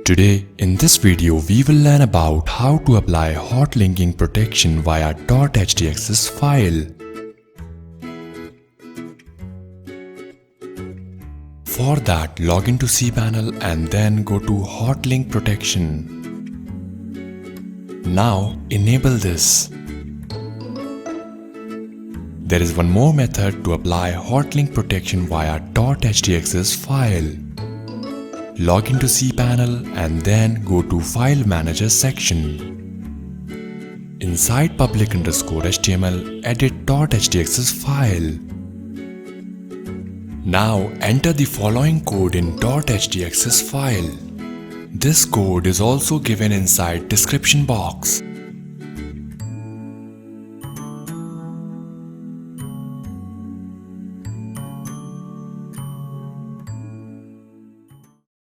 Today, in this video, we will learn about how to apply hotlinking protection via .htaccess file. For that, log into cPanel and then go to Hotlink Protection. Now, enable this. There is one more method to apply hotlink protection via .htaccess file. Log into cPanel and then go to File Manager section. Inside public_HTML, edit .htaccess file. Now enter the following code in .htaccess file. This code is also given inside description box.